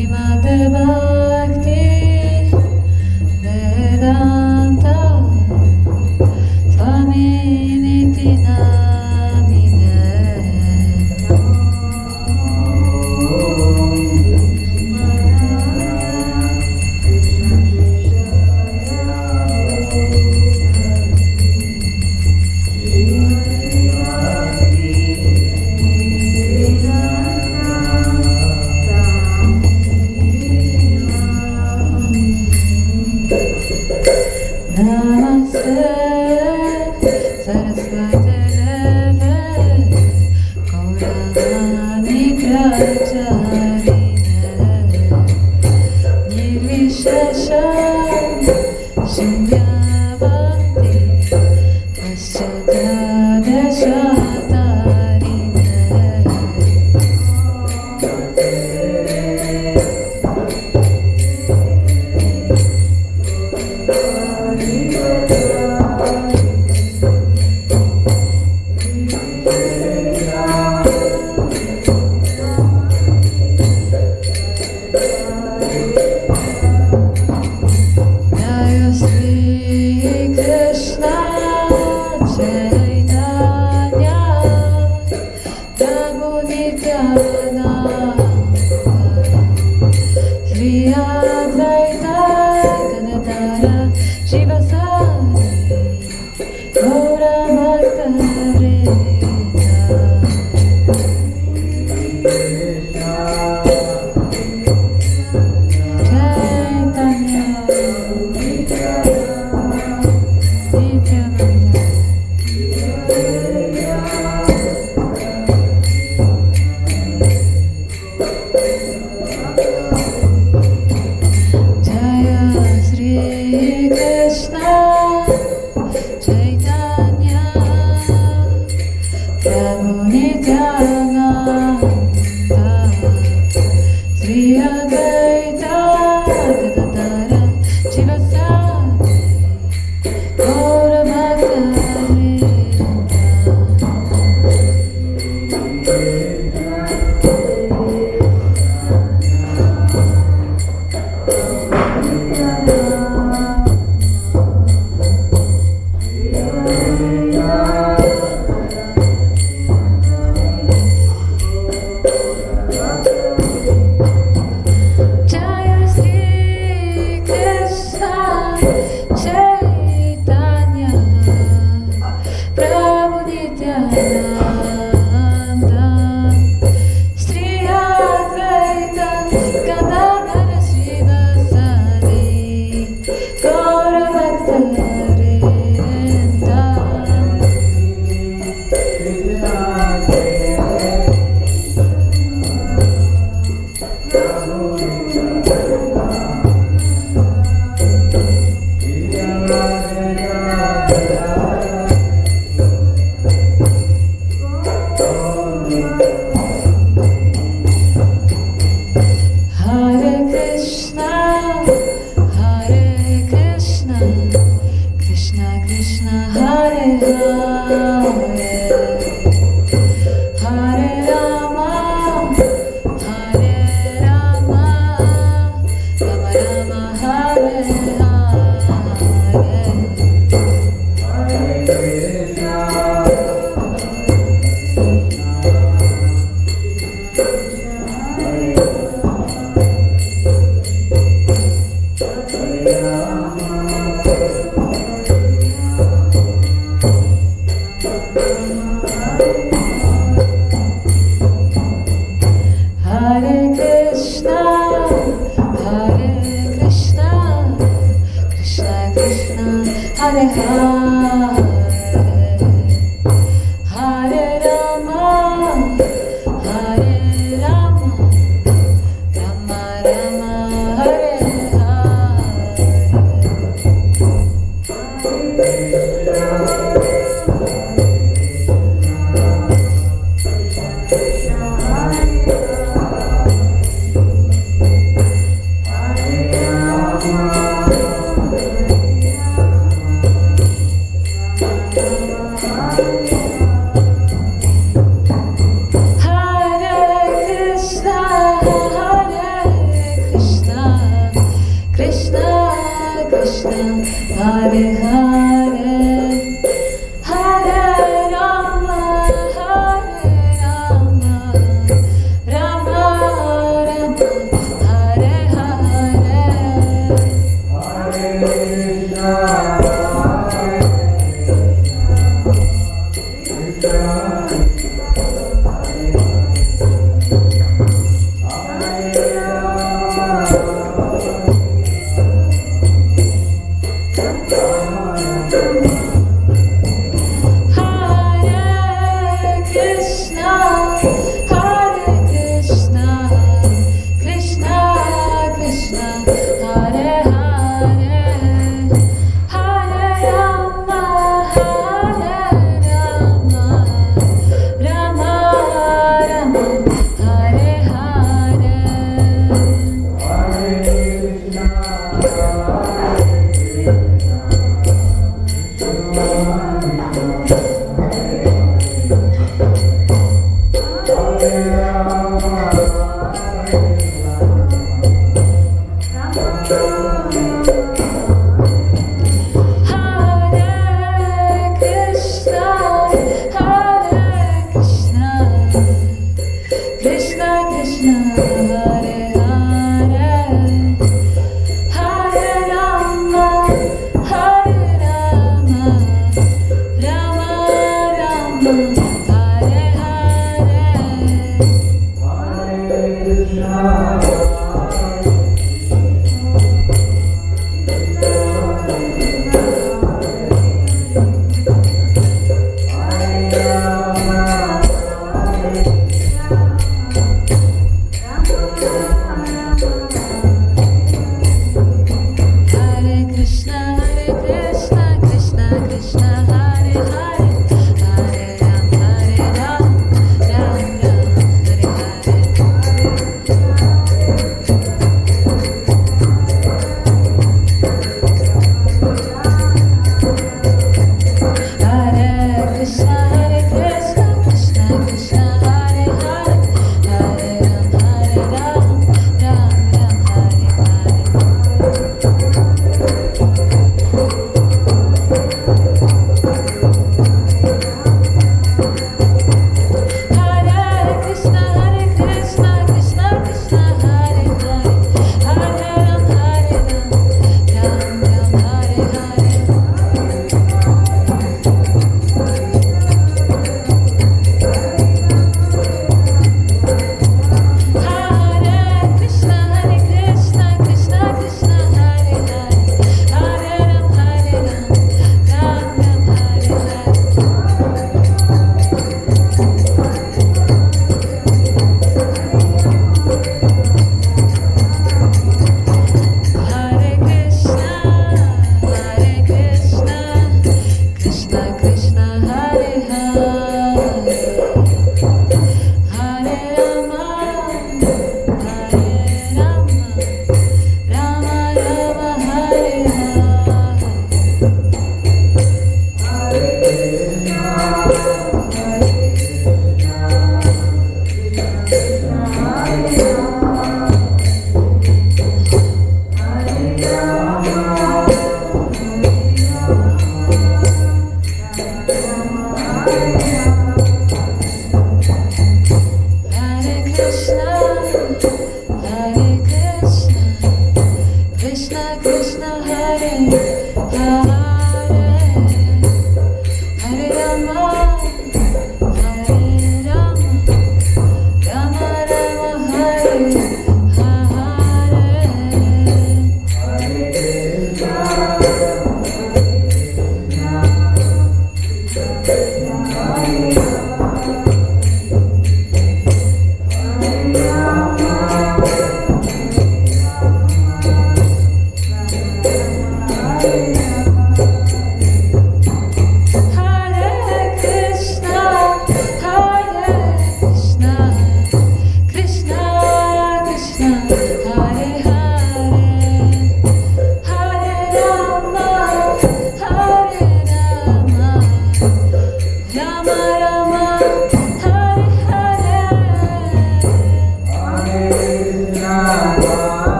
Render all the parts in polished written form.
Rama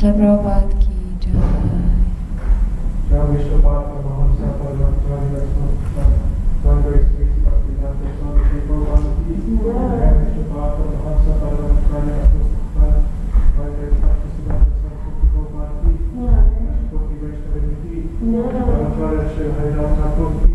Srila Prabhupada ki jai. Jai Vishnu Patra Mahamsa Parvati Rasmata Jai Sri Bhaktivedanta Manor Prabhupada ki Jai Vishnu Patra Mahamsa Parvati Rasmata Jai Bhaktivedanta Manor Prabhupada ki Jai Vaishnavi ki Jai Shri Haridas Thakur ki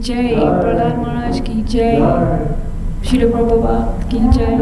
jai, Prahlad Maharaj ki jai, Srila Prabhupada ki jai.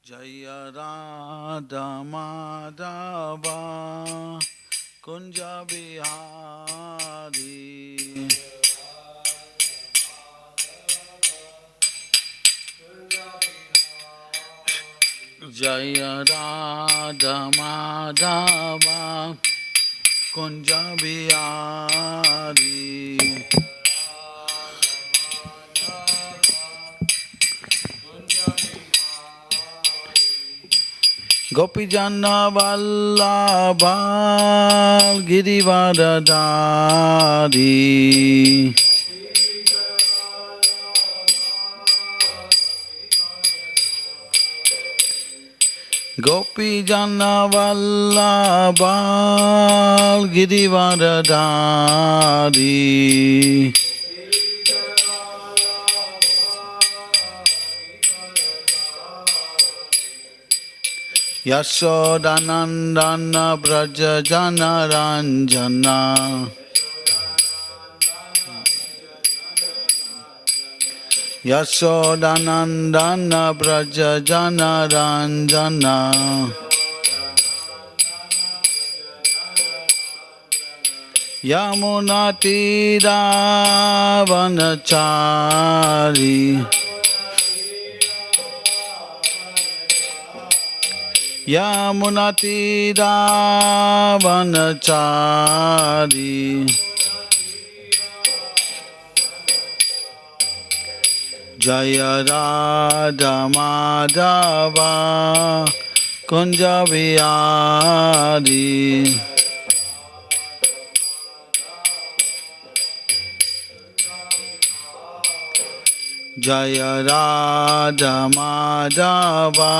Jaya Radha Madhava Kunja Bihari Jaya Radha Madhava Kunja Bihari Gopi Janna Vallabha Girivardhari Gopi Jana Vallabha Girivaradari Yashodanandana Braja Jana Ranjana Yashodanandana Braja Jana Ranjana Yamunatira Vanachari Yamunatira Vanachari Jaya Radha Madhava Kunja Vihari Jaya Radha Madhava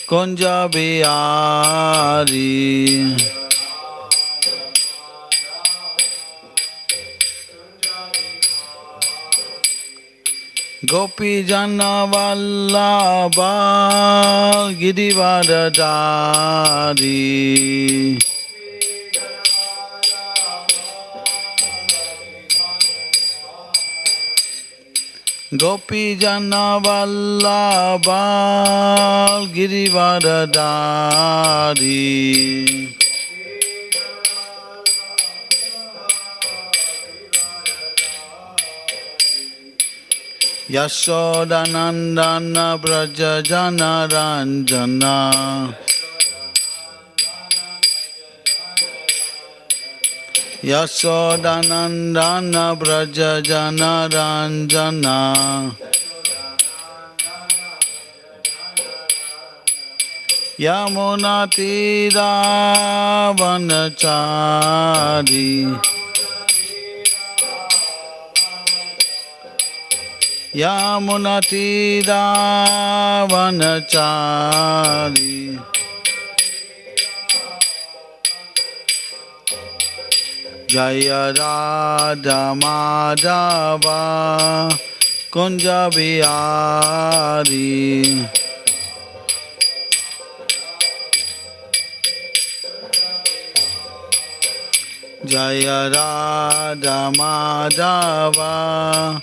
Kunja Vihari Gopi Jana Vallabha Girivaradari Gopi Jana Vallabha Girivaradari Yashodanandana Braja Jana Ranjana Yashodanandana Braja Jana Ranjana Yamunatira Vanachari Yamunatira Vanachari Jaya Radha Madhava Kunja Vihari Jaya Radha Madhava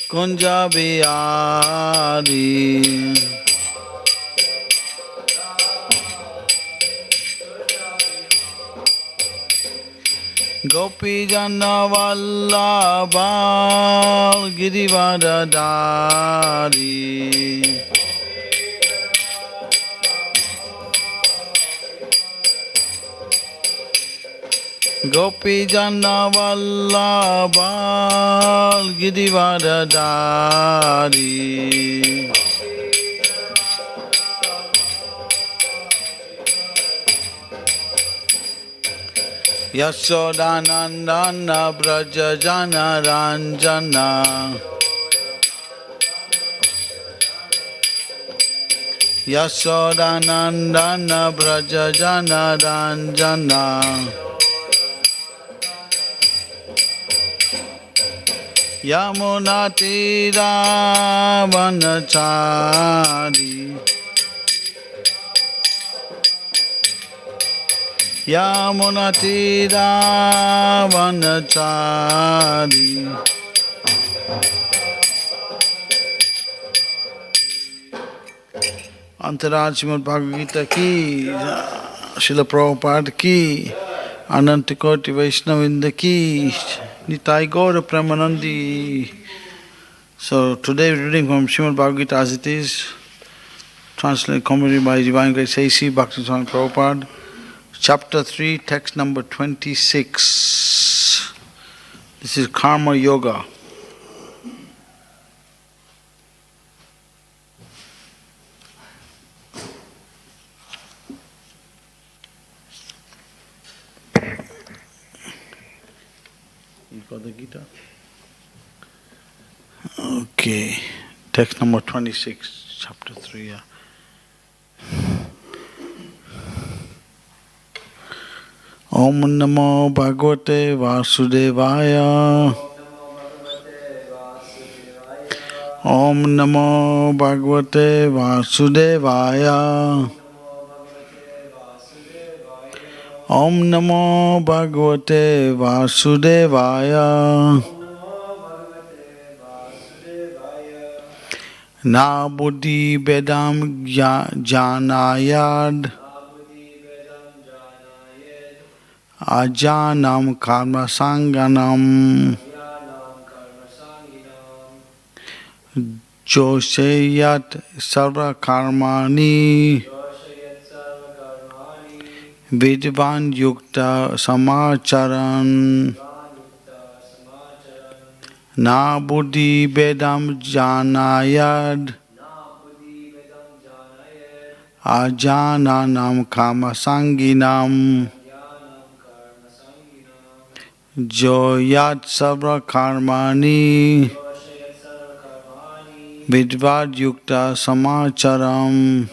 Kunja Vihari Gopi Jana Vallabha Girivaradari Gopi Jana Vallabha Girivaradari Yashodanandana Braja Jana Ranjana Yashodanandana Braja Jana Ranjana Yamunatira Vanachari Yamunatira Vanachari Antaraj Srimad Bhagavad Gita ki, Srila Prabhupada ki, Anantakoti Vaishnavinda ki, Nitai Gaura Premanandi. So today we're reading from Srimad Bhagavad Gita as it is, translated commentary by Divine Grace A.C. Bhaktivedanta Prabhupada, chapter 3, text number 26. This is Karma Yoga. You got the Gita? Okay. Text number 26, chapter 3. Yeah. Om Namo Bhagavate Vasudevaya. Om Namo Bhagavate Vasudevaya. Om Namo Bhagavate Vasudevaya. Na buddhi bedam janayad ajanam karma sanganam joshayat sarva karmani vidvan yukta samacharan. Na buddhi bedam janayad ajananam kama sanginam joyat sabra karmani vidvad yukta samacharam.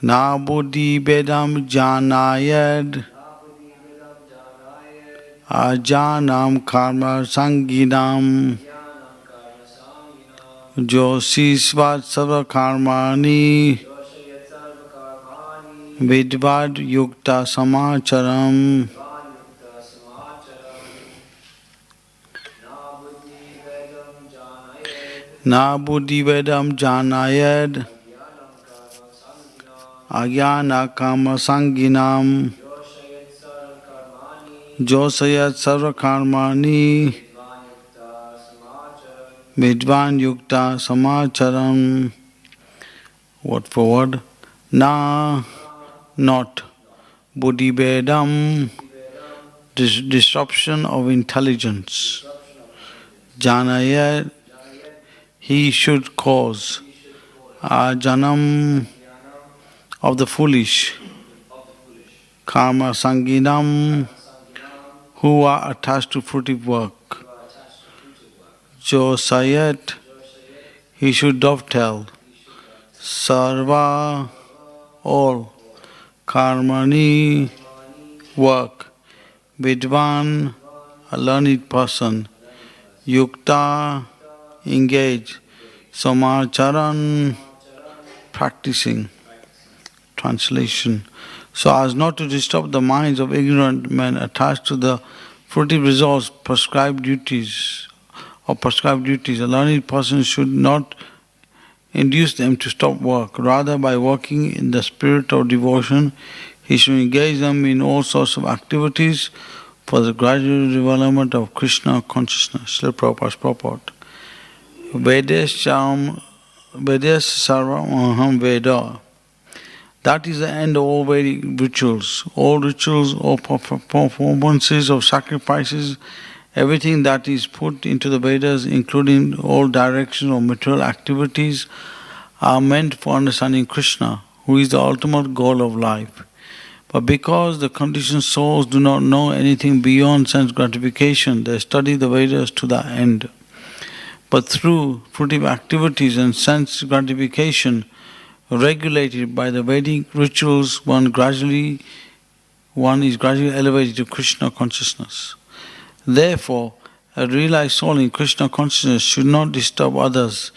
Na buddhi bedam janayad ajanam karma sanginam josisvat sarva karmani vidvad yukta samacharam. Na buddhi vedam janayad agyana kama sanginam josayat sarva karmani vidvan yukta samacharam. Word for word. Na, not. Buddhi bedam, disruption of intelligence. Janayat, he should cause. Ajanam, of the foolish. Karma sanginam, who are attached to fruitive work. Jo sayat, he should dovetail. Sarva, all. Karmani, work. Vidvan, a learned person. Yukta, engage. Samacharan, practicing. Translation. So as not to disturb the minds of ignorant men attached to the fruitive results, prescribed duties, a learned person should not induce them to stop work. Rather, by working in the spirit of devotion, he should engage them in all sorts of activities for the gradual development of Krishna consciousness. Srila Prabhupada's purport. Vedas sarvam aham veda. That is the end of all Vedic rituals. All rituals, all performances of sacrifices, everything that is put into the Vedas, including all directions of material activities, are meant for understanding Krishna, who is the ultimate goal of life. But because the conditioned souls do not know anything beyond sense gratification, they study the Vedas to the end. But through fruitive activities and sense gratification, regulated by the Vedic rituals, one is gradually elevated to Krishna consciousness. Therefore, a realized soul in Krishna consciousness should not disturb others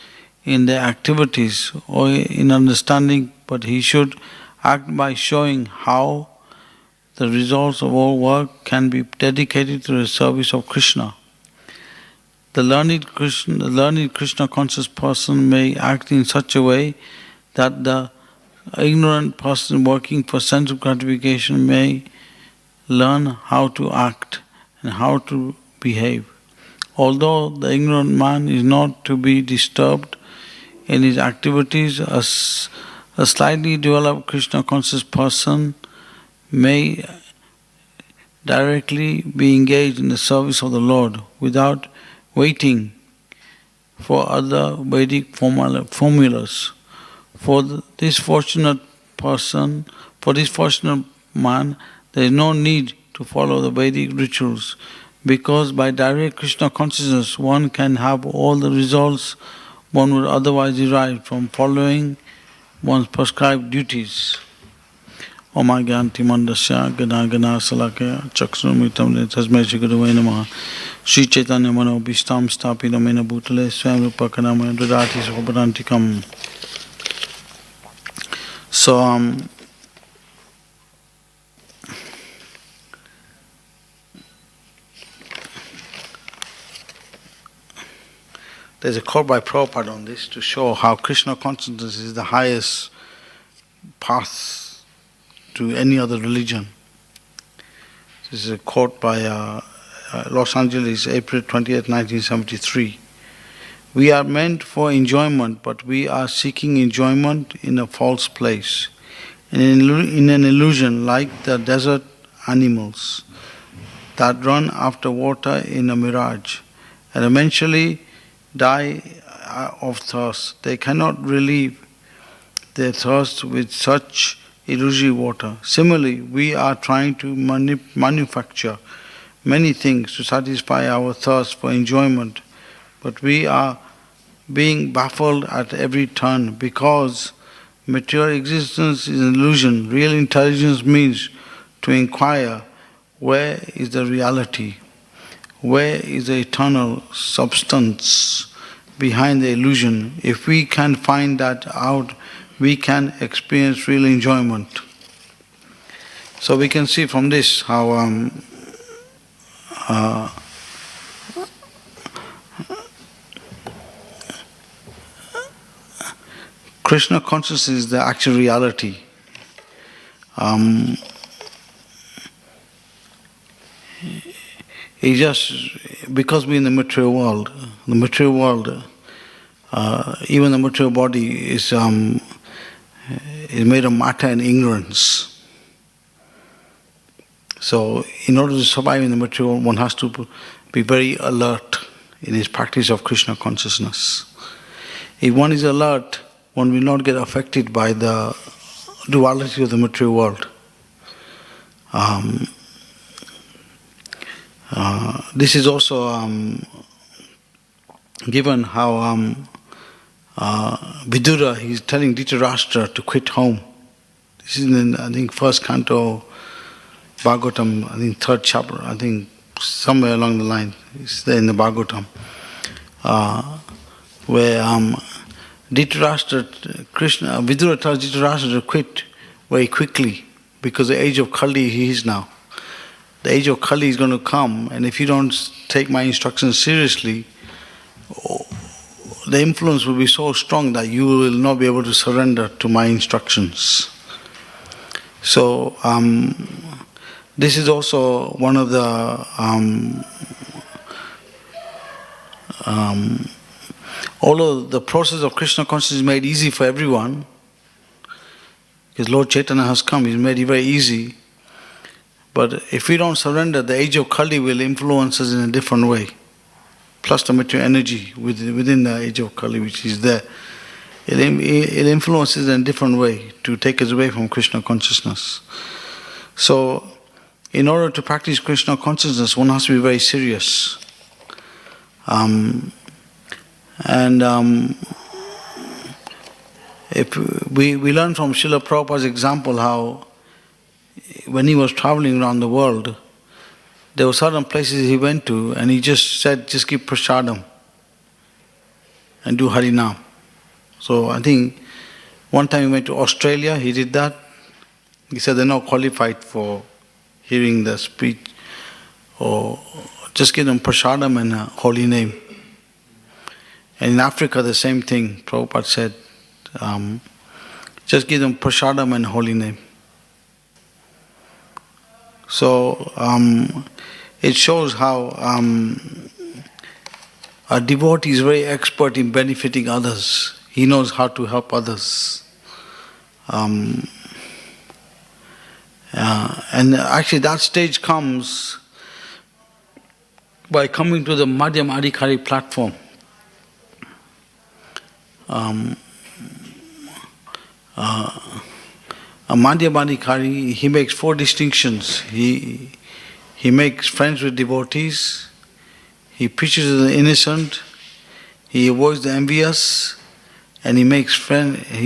in their activities or in understanding, but he should act by showing how the results of all work can be dedicated to the service of Krishna. The learned Krishna conscious person may act in such a way that the ignorant person working for sense gratification may learn how to act and how to behave. Although the ignorant man is not to be disturbed in his activities, a slightly developed Krishna conscious person may directly be engaged in the service of the Lord without waiting for other Vedic formulas. For this fortunate man, there is no need to follow the Vedic rituals, because by direct Krishna consciousness one can have all the results one would otherwise derive from following one's prescribed duties. Omagyanti Mandasya Gana Gana Salakaya Chaksumitam Tasmai Shiguruvai Namaha Sri Chaitanya Mano Bhishtam Stapidam Mena Bhutale Swam Rupakanama Dudati Sopadantikam. So there's a quote by Prabhupada on this to show how Krishna consciousness is the highest path to any other religion. This is a quote by Los Angeles, April 20th, 1973. We are meant for enjoyment, but we are seeking enjoyment in a false place, in an illusion like the desert animals that run after water in a mirage and eventually die of thirst. They cannot relieve their thirst with such illusory water. Similarly, we are trying to manufacture many things to satisfy our thirst for enjoyment, but we are being baffled at every turn because material existence is an illusion. Real intelligence means to inquire where is the reality, where is the eternal substance behind the illusion. If we can find that out, we can experience real enjoyment. So we can see from this how Krishna consciousness is the actual reality. It's just because we're in the material world, even the material body is made of matter and ignorance. So, in order to survive in the material world, one has to be very alert in his practice of Krishna consciousness. If one is alert, one will not get affected by the duality of the material world. This is also given how Vidura, he's telling Dhritarashtra to quit home. This is in, I think, first canto, Bhagavatam, I think third chapter, I think somewhere along the line, it's there in the Bhagavatam, where Dhritarashtra, Vidura tells Dhritarashtra to quit very quickly because the age of Kali he is now. The age of Kali is going to come, and if you don't take my instructions seriously, the influence will be so strong that you will not be able to surrender to my instructions. So, this is also one of the although the process of Krishna consciousness is made easy for everyone, because Lord Chaitanya has come, he's made it very easy. But if we don't surrender, the age of Kali will influence us in a different way. Plus the material energy within the age of Kali, which is there, it influences in a different way to take us away from Krishna consciousness. So, in order to practice Krishna consciousness, one has to be very serious. If we learn from Srila Prabhupada's example how when he was traveling around the world, there were certain places he went to and he just said, just give prasadam and do Harinam. So I think one time he went to Australia, he did that. He said they're not qualified for hearing the speech, or just give them prasadam and a holy name. And in Africa the same thing, Prabhupada said, just give them prasadam and holy name. So it shows how a devotee is very expert in benefiting others. He knows how to help others. And actually that stage comes by coming to the Madhyam Adhikari platform. A Madhyam Adhikari, he makes 4 distinctions. He makes friends with devotees, he preaches to the innocent, he avoids the envious, and he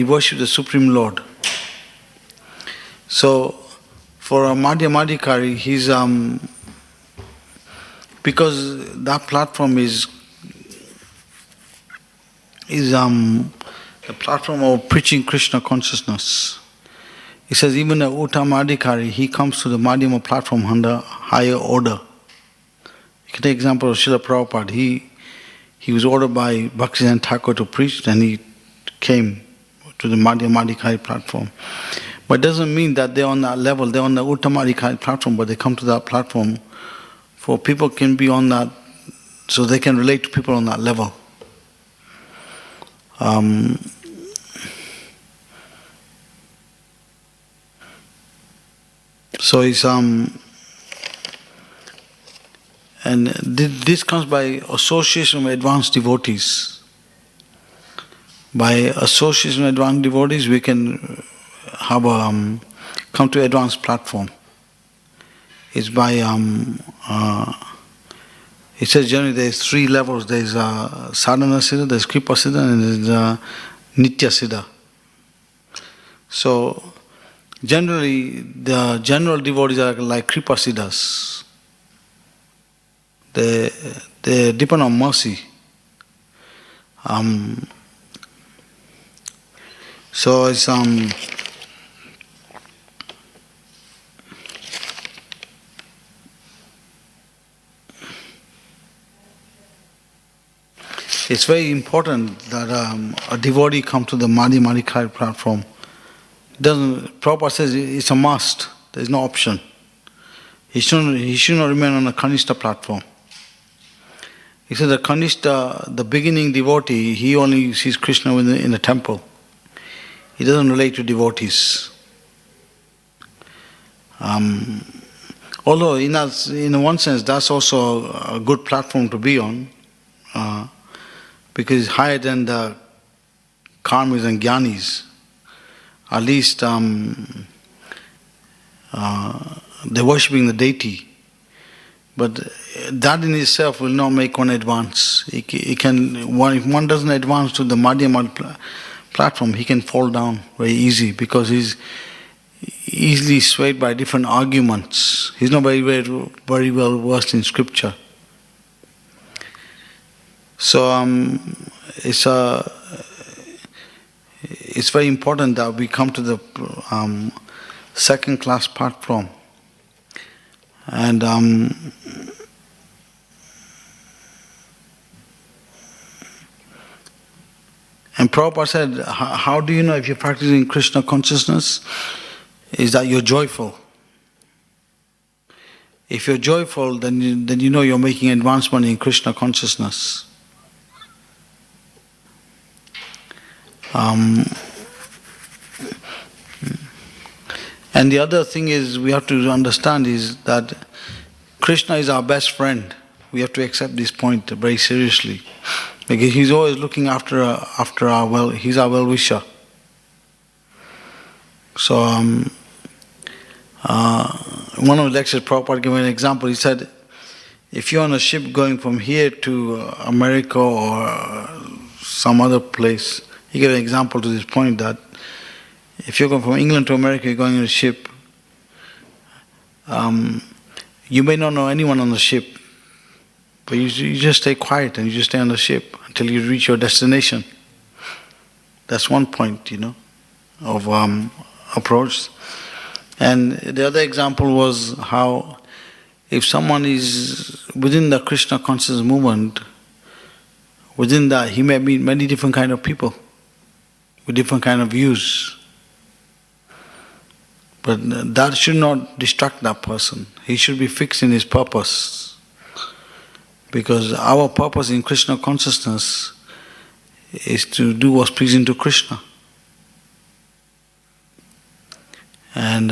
worships the Supreme Lord. So for a Madhyamadikari, he's because that platform is the platform of preaching Krishna consciousness. He says even a Uttamadikari, he comes to the Madhyama platform under higher order. You can take example of Srila Prabhupada. He was ordered by Bhaktivedanta Thakur to preach, and he came to the Madhyamadikari platform. But it doesn't mean that they're on that level. They're on the Uttamadikari platform, but they come to that platform for people can be on that, so they can relate to people on that level. So it's and this comes by association with advanced devotees. By association with advanced devotees, we can have come to advanced platform. It's by it says generally there's 3 levels. There's sadhana siddha, there's kripa siddha, and there's nitya siddha. So generally the general devotees are like kripa siddhas. They depend on mercy. So it's it's very important that a devotee come to the Madhyamadikari platform. Prabhupada says it's a must. There's no option. He should not remain on a Kanishta platform. He says the Kanishta, the beginning devotee, he only sees Krishna in the temple. He doesn't relate to devotees. Although in one sense that's also a good platform to be on, because it's higher than the karmis and jnanis. At least they're worshipping the deity. But that in itself will not make one advance. If one doesn't advance to the Madhyama platform, he can fall down very easy because he's easily swayed by different arguments. He's not very well versed in scripture. So it's very important that we come to the second class platform. And Prabhupada said, how do you know if you're practicing Krishna consciousness? Is that you're joyful. If you're joyful, then you know you're making advancement in Krishna consciousness. And the other thing is we have to understand is that Krishna is our best friend. We have to accept this point very seriously, because he's always looking after our he's our well-wisher. So one of the lectures Prabhupada gave an example. He said, if you're on a ship going from here to America or some other place, he gave an example to this point that if you're going from England to America, you're going on a ship, you may not know anyone on the ship, but you just stay quiet and you just stay on the ship until you reach your destination. That's one point, of approach. And the other example was how if someone is within the Krishna consciousness movement, within that he may meet many different kind of people with different kind of views. But that should not distract that person. He should be fixed in his purpose. Because our purpose in Krishna consciousness is to do what's pleasing to Krishna. And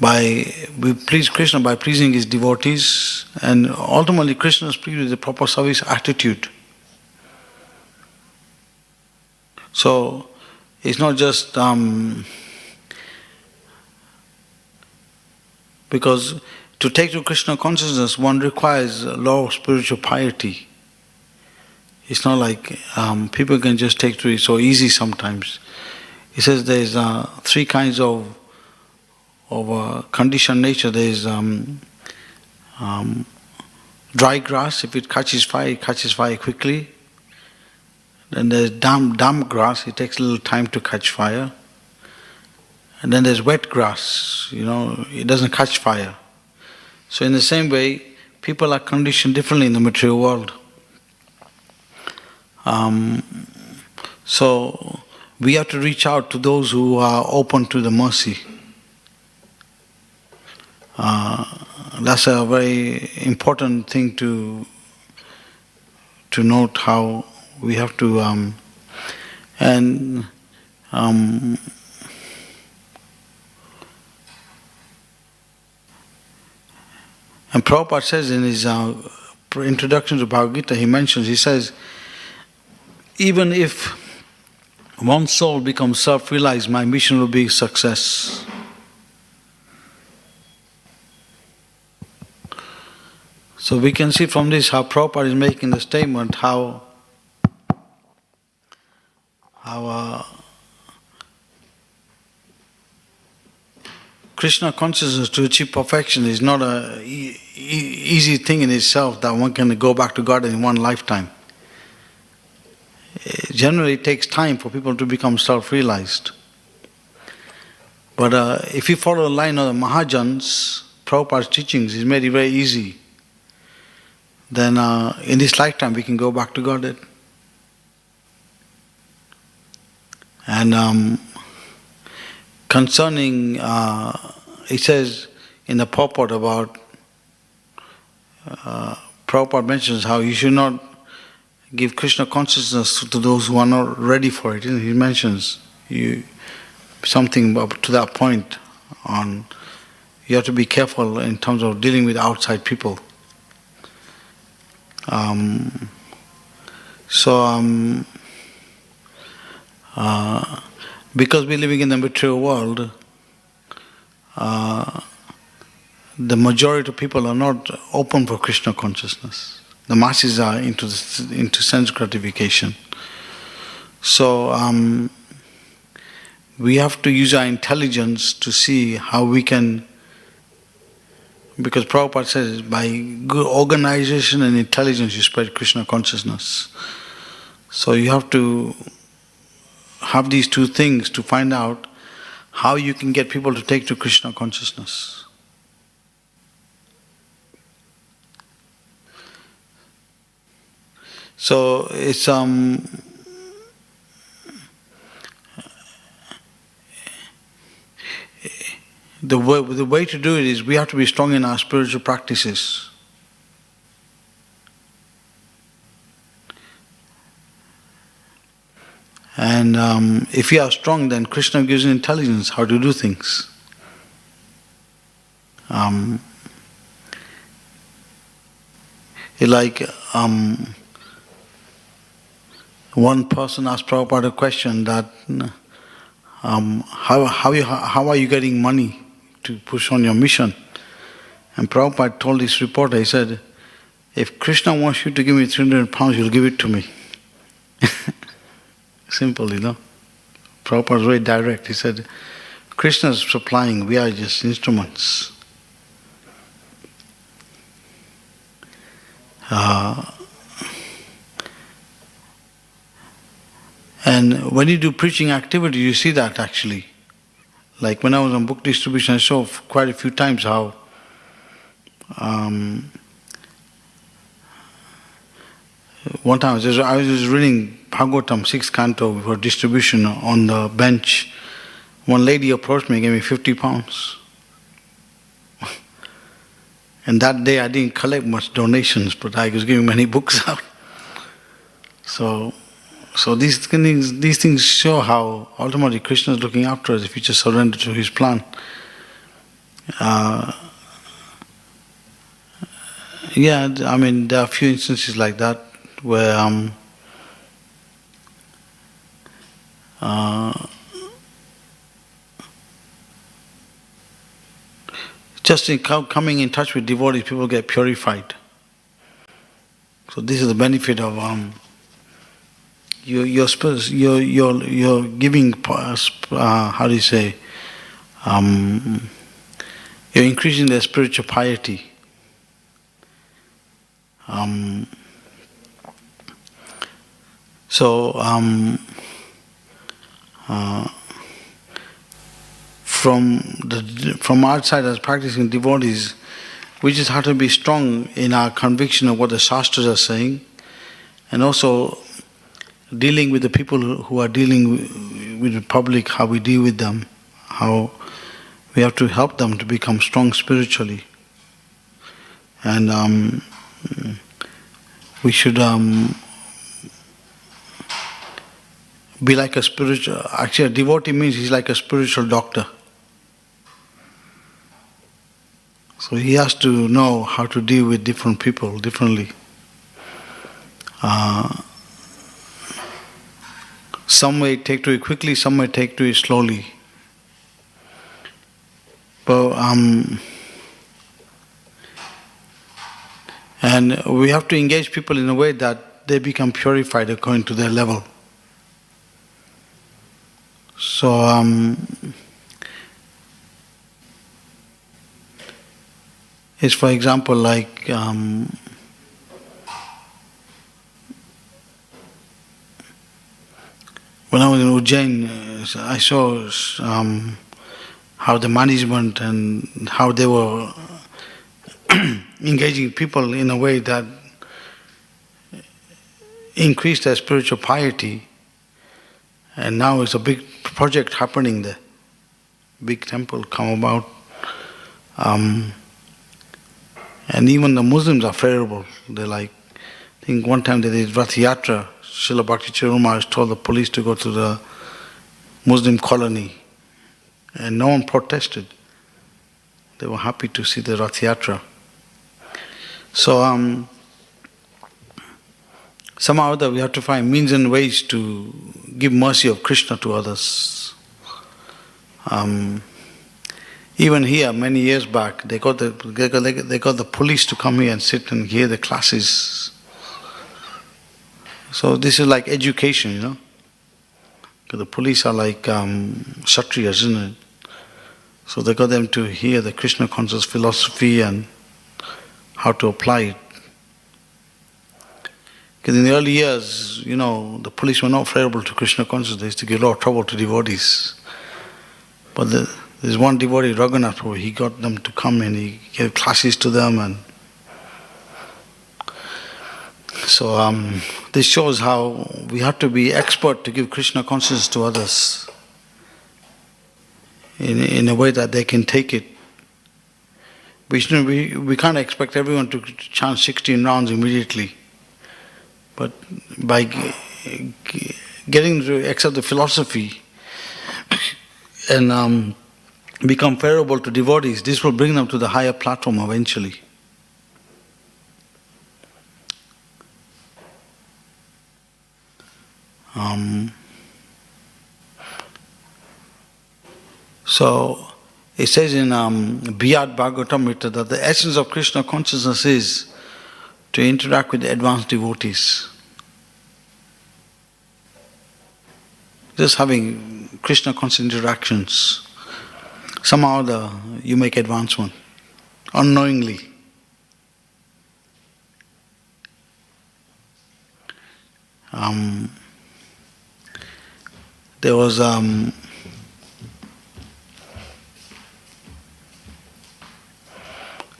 we please Krishna by pleasing his devotees, and ultimately Krishna is pleased with the proper service attitude. So it's not just because to take to Krishna consciousness one requires a lot of spiritual piety. It's not like people can just take to it so easy sometimes. He says there's three kinds of conditioned nature. There's dry grass. If it catches fire quickly. Then there's damp grass. It takes a little time to catch fire. And then there's wet grass. It doesn't catch fire. So in the same way, people are conditioned differently in the material world. So we have to reach out to those who are open to the mercy. That's a very important thing to note, how we have to and Prabhupada says in his introduction to Bhagavad Gita, he says, even if one soul becomes self-realized, my mission will be a success. So we can see from this how Prabhupada is making the statement, how Krishna consciousness to achieve perfection is not an easy thing in itself, that one can go back to God in one lifetime. Generally, it takes time for people to become self-realized. But if you follow the line of the Mahajans, Prabhupada's teachings, he's made it very easy. Then in this lifetime we can go back to Godhead. And concerning, he says in the purport about, Prabhupada mentions how you should not give Krishna consciousness to those who are not ready for it. He mentions something up to that point on, you have to be careful in terms of dealing with outside people. Because we're living in the material world, the majority of people are not open for Krishna consciousness. The masses are into sense gratification. So we have to use our intelligence to see how we can, because Prabhupada says, by good organization and intelligence you spread Krishna consciousness. So you have to have these two things to find out how you can get people to take to Krishna consciousness. So it's the way to do it is we have to be strong in our spiritual practices. And if you are strong, then Krishna gives you intelligence how to do things. One person asked Prabhupada a question that how are you getting money to push on your mission? And Prabhupada told this reporter, he said, if Krishna wants you to give me 300 pounds, you'll give it to me. Simple, Prabhupada was very direct. He said, Krishna is supplying, we are just instruments. And when you do preaching activity, you see that actually. Like when I was on book distribution, I saw quite a few times how one time I was just reading Bhagavatam 6th canto for distribution on the bench. One lady approached me and gave me 50 pounds. And that day I didn't collect much donations, but I was giving many books out. So these things show how ultimately Krishna is looking after us if we just surrender to His plan. Yeah, I mean, there are a few instances like that where just in coming in touch with devotees, people get purified. So this is the benefit of you're giving, how do you say, you're increasing their spiritual piety. From outside as practicing devotees, we just have to be strong in our conviction of what the Shastras are saying, and also dealing with the people who are dealing with the public, how we deal with them, how we have to help them to become strong spiritually. And we should be like a spiritual, actually a devotee means he's like a spiritual doctor. So he has to know how to deal with different people differently. Some may take to it quickly, some may take to it slowly. But and we have to engage people in a way that they become purified according to their level. So it's, for example, like when I was in Ujjain, I saw how the management and how they were engaging people in a way that increased their spiritual piety. And now it's a big project happening there. Big temple come about. And even the Muslims are favorable. They're like, I think one time they did Rath Yatra, Srila Bhaktivedanta Manor told the police to go to the Muslim colony. And no one protested. They were happy to see the Rath Yatra. So somehow or other we have to find means and ways to give mercy of Krishna to others. Even here, many years back, they got the police to come here and sit and hear the classes. So this is like education, you know. Because the police are like Kshatriyas, isn't it? So they got them to hear the Krishna conscious philosophy and how to apply it. Because in the early years, you know, the police were not favorable to Krishna consciousness. They used to give a lot of trouble to devotees. But there's one devotee, Raghunath Prabhu, he got them to come and he gave classes to them. And so this shows how we have to be expert to give Krishna consciousness to others in a way that they can take it. We can't expect everyone to chant 16 rounds immediately. But by getting to accept the philosophy and become favorable to devotees, this will bring them to the higher platform eventually. So it says in Biyat Bhagavatamrita that the essence of Krishna consciousness is to interact with advanced devotees. Just having Krishna conscious interactions. Somehow you make advancement, unknowingly. There was an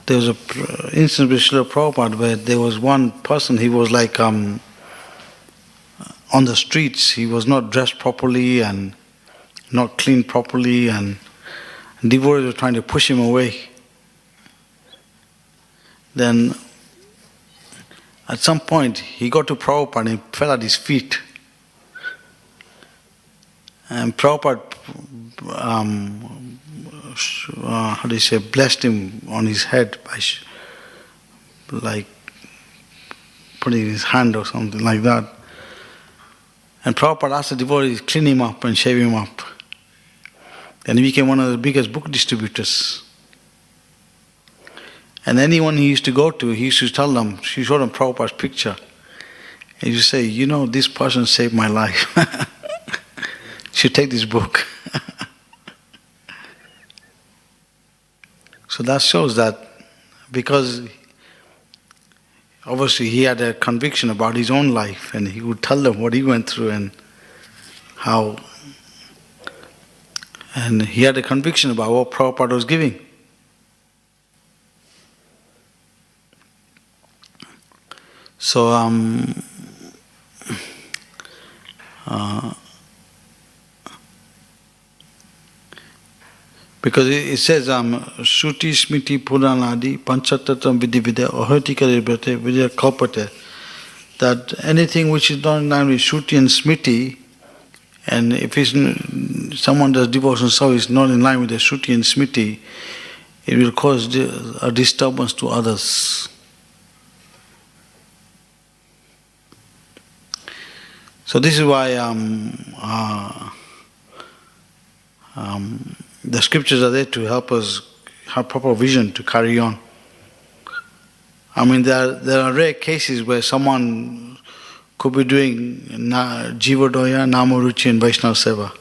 instance with Srila Prabhupada where there was one person, he was like on the streets, he was not dressed properly and not cleaned properly, and devotees were trying to push him away. Then at some point he got to Prabhupada and he fell at his feet. And Prabhupada, blessed him on his head by like putting his hand or something like that. And Prabhupada asked the devotees to clean him up and shave him up. And he became one of the biggest book distributors. And anyone he used to go to, he used to tell them, he showed them Prabhupada's picture. and you say, you know, this person saved my life. Should take this book. So that shows that because obviously he had a conviction about his own life and he would tell them what he went through and how, and he had a conviction about what Prabhupada was giving. So, because it says, Shruti Smiti Puranadi Panchatatam Vidivide Ahotikare Brate Vidya Kalpate, that anything which is not in line with Shruti and Smriti, and if someone does devotional service not in line with the Shruti and Smriti, it will cause a disturbance to others. So this is why the scriptures are there to help us have proper vision to carry on. I mean, there are rare cases where someone could be doing Jivadoya, Namaruchi and Vaishnava Seva.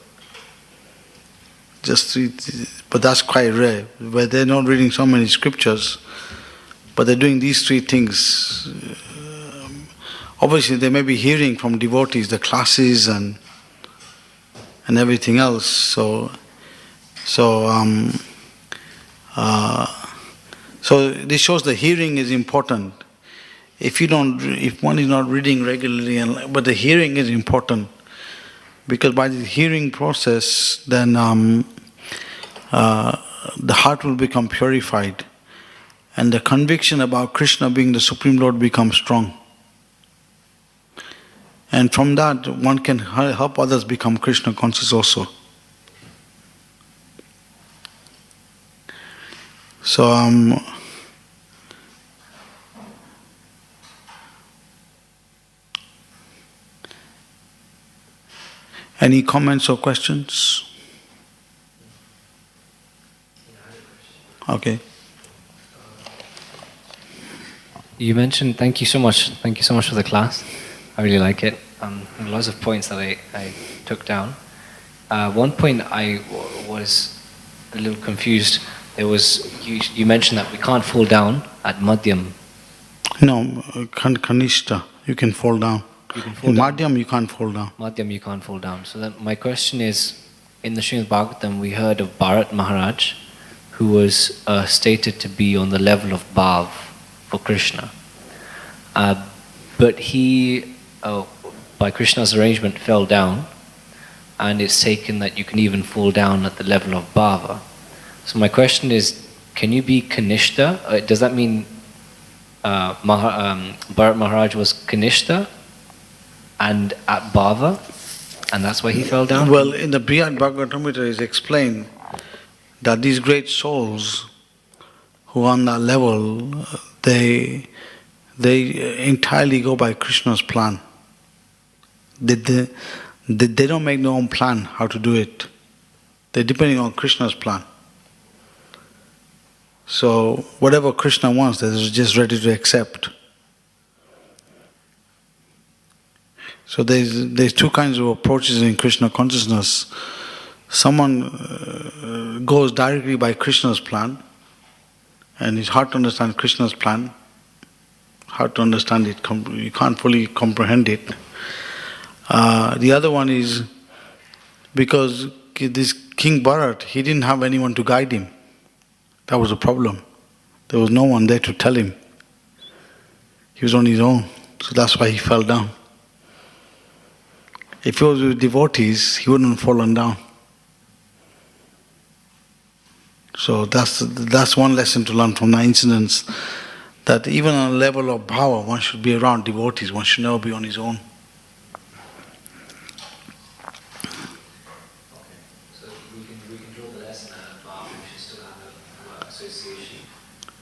But that's quite rare, where they're not reading so many scriptures, but they're doing these three things. Obviously, they may be hearing from devotees, the classes and everything else. So this shows the hearing is important. If one is not reading regularly, but the hearing is important, because by the hearing process, then the heart will become purified, and the conviction about Krishna being the Supreme Lord becomes strong. And from that, one can help others become Krishna conscious also. So, any comments or questions? Okay. You mentioned, thank you so much for the class. I really like it. Lots of points that I took down. One point I was a little confused. There was, you mentioned that we can't fall down at Madhyam. No, Kanishta, you can fall down. In Madhyam, you can't fall down. Madhyam, you can't fall down. So then my question is, in the Srimad Bhagavatam, we heard of Bharat Maharaj, who was stated to be on the level of Bhav for Krishna. But he, by Krishna's arrangement, fell down, and it's taken that you can even fall down at the level of Bhava. So my question is, can you be Kanishta? Does that mean Bharat Maharaj was Kanishta and at Bhava, and that's why he fell down? Well, in the Brihad Bhagavatamrita is explained that these great souls who are on that level, they entirely go by Krishna's plan. They don't make their own plan how to do it. They're depending on Krishna's plan. So whatever Krishna wants, they're just ready to accept. So there's two kinds of approaches in Krishna consciousness. Someone goes directly by Krishna's plan, and it's hard to understand Krishna's plan. Hard to understand it. You can't fully comprehend it. The other one is because this King Bharat, he didn't have anyone to guide him. That was a problem. There was no one there to tell him. He was on his own. So that's why he fell down. If he was with devotees, he wouldn't have fallen down. So that's one lesson to learn from the incidents, that even on a level of power, one should be around devotees. One should never be on his own.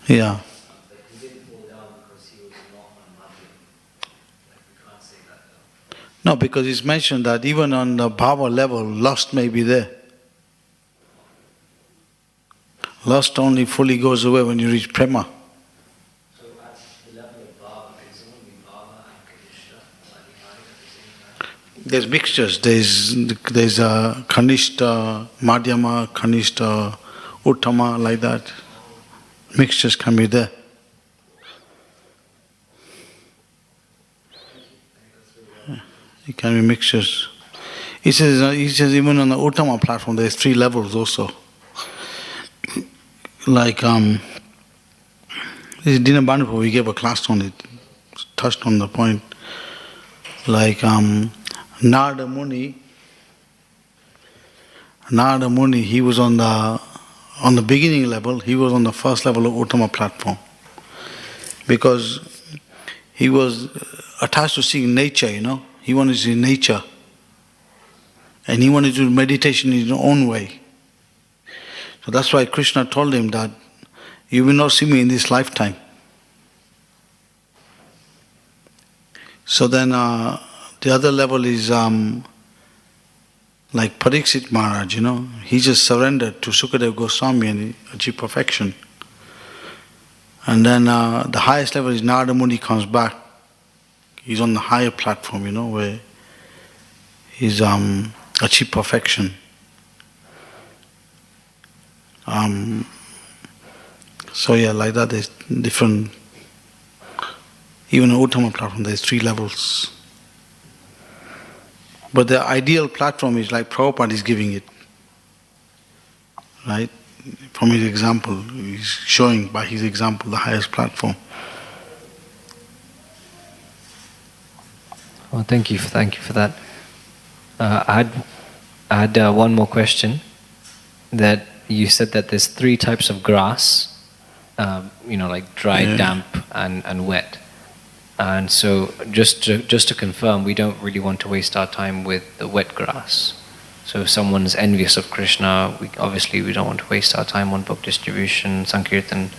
Yeah. But he didn't fall down because he was not on Madhyam. Like, we can't say that though. No, because it's mentioned that even on the bhava level, lust may be there. Lust only fully goes away when you reach prema. So at the level of bhava, can someone be bhava and Kanishta at There's mixtures. There's Kanishta, Madhyama, Kanishta, Uttama, like that. Mixtures can be there. It can be mixtures. He says even on the Uttama platform there's 3 levels also. Like this is Dina Bandapur, we gave a class on it, touched on the point. Like Narada Muni, he was on the beginning level, he was on the first level of Uttama platform. Because he was attached to seeing nature, he wanted to see nature. And he wanted to do meditation in his own way. So that's why Krishna told him that you will not see me in this lifetime. So then the other level is like Pariksit Maharaj, he just surrendered to Sukadeva Goswami and he achieved perfection. And then the highest level is Narada Muni comes back. He's on the higher platform, where he's achieved perfection. So yeah, like that there's different, even in Uttama platform there's 3 levels. But the ideal platform is like Prabhupada is giving it. Right? From his example, he's showing by his example the highest platform. Well, thank you for that. I had one more question. That you said that there's 3 types of grass, like dry, damp, and wet. And so, just to confirm, we don't really want to waste our time with the wet grass. So if someone's envious of Krishna, we don't want to waste our time on book distribution, Sankirtan,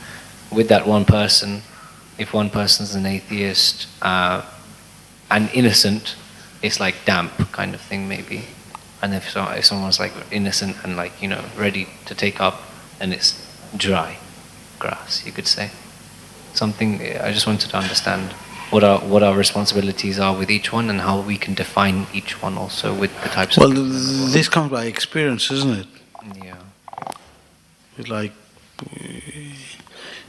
with that one person. If one person's an atheist and innocent, it's like damp kind of thing maybe. And if someone's like innocent and ready to take up, then it's dry grass, you could say. Something I just wanted to understand what our responsibilities are with each one and how we can define each one also with the types of... Well, this comes by experience, isn't it? Yeah. It's like,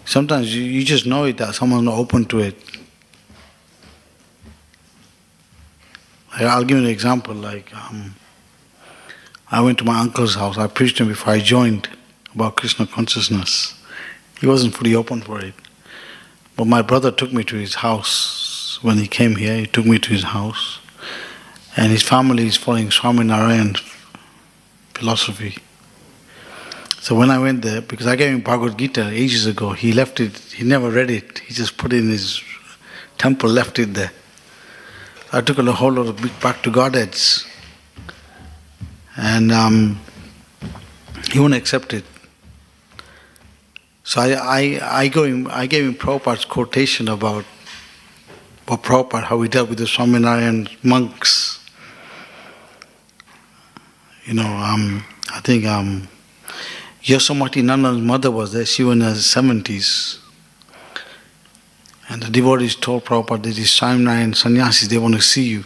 sometimes you just know it that someone's not open to it. I'll give you an example. Like, I went to my uncle's house. I preached to him before I joined about Krishna consciousness. He wasn't fully open for it. But my brother took me to his house. When he came here, he took me to his house. And his family is following Swaminarayan philosophy. So when I went there, because I gave him Bhagavad Gita ages ago, he left it, he never read it. He just put it in his temple, left it there. I took a whole lot of big back to Godheads. And he wouldn't accept it. So I gave him Prabhupada's quotation about Prabhupada, how he dealt with the Swaminarayan monks. I think Yasomati Nanda's mother was there. She was in her 70s. And the devotees told Prabhupada that these Swaminarayan sannyasis, they want to see you.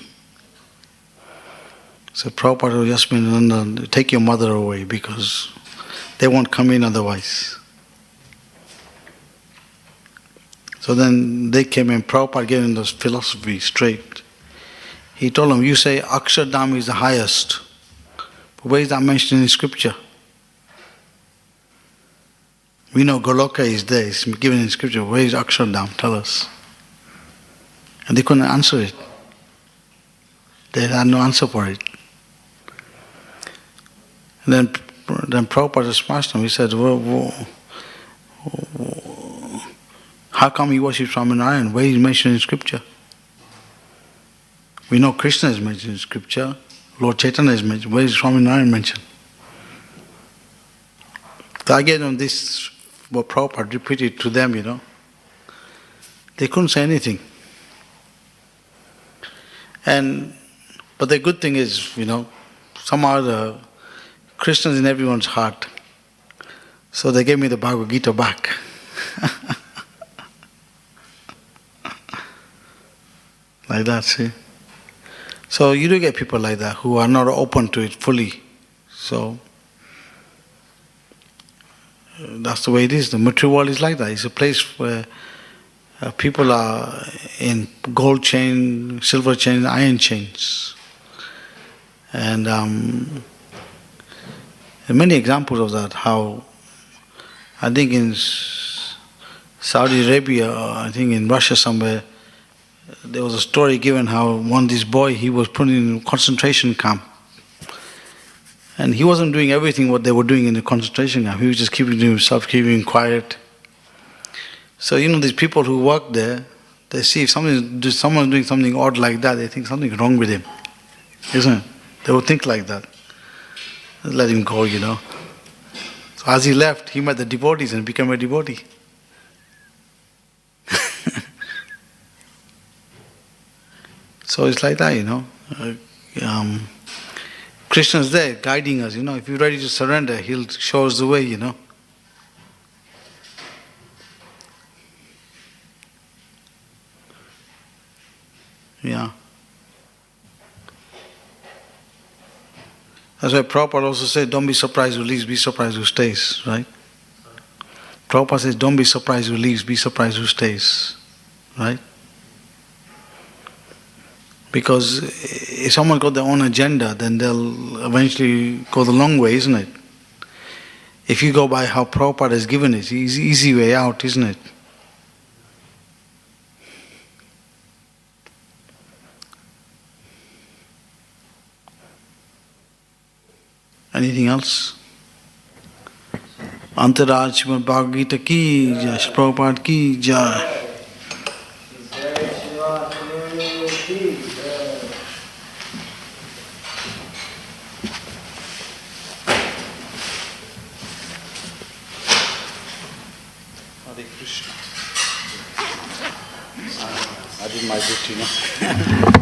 So Prabhupada told Yasomati Nanda, take your mother away because they won't come in otherwise. So then they came in, Prabhupada gave him this philosophy straight. He told them, you say Akshardham is the highest. But where is that mentioned in scripture? We know Goloka is there, it's given in scripture. Where is Akshardham? Tell us. And they couldn't answer it. They had no answer for it. And then Prabhupada smashed them. He said, how come you worship Swaminarayan? Where is it mentioned in scripture? We know Krishna is mentioned in scripture. Lord Chaitanya is mentioned. Where is Swaminarayan mentioned? So I gave them this, what Prabhupada repeated to them, They couldn't say anything. But the good thing is, somehow the Krishna is in everyone's heart. So they gave me the Bhagavad Gita back. Like that, see? So you do get people like that who are not open to it fully. So that's the way it is. The material world is like that. It's a place where people are in gold chain, silver chain, iron chains. And there are many examples of that, how I think in Saudi Arabia, or I think in Russia somewhere, there was a story given how this boy, he was put in a concentration camp. And he wasn't doing everything what they were doing in the concentration camp. He was just keeping to himself, keeping quiet. So, these people who work there, they see if someone's doing something odd like that, they think something's wrong with him. Isn't it? They would think like that. Let him go, So as he left, he met the devotees and became a devotee. So it's like that, Krishna's there guiding us, If you're ready to surrender, He'll show us the way, Yeah. That's why Prabhupada also said, don't be surprised who leaves, be surprised who stays, right? Prabhupada says, don't be surprised who leaves, be surprised who stays, right? Because if someone got their own agenda, then they'll eventually go the long way, isn't it? If you go by how Prabhupada has given it, it's the easy way out, isn't it? Anything else? Antaraj Srimad Bhagavad Gita ki jai, Prabhupada ki jai. Hare Krishna. I did my duty,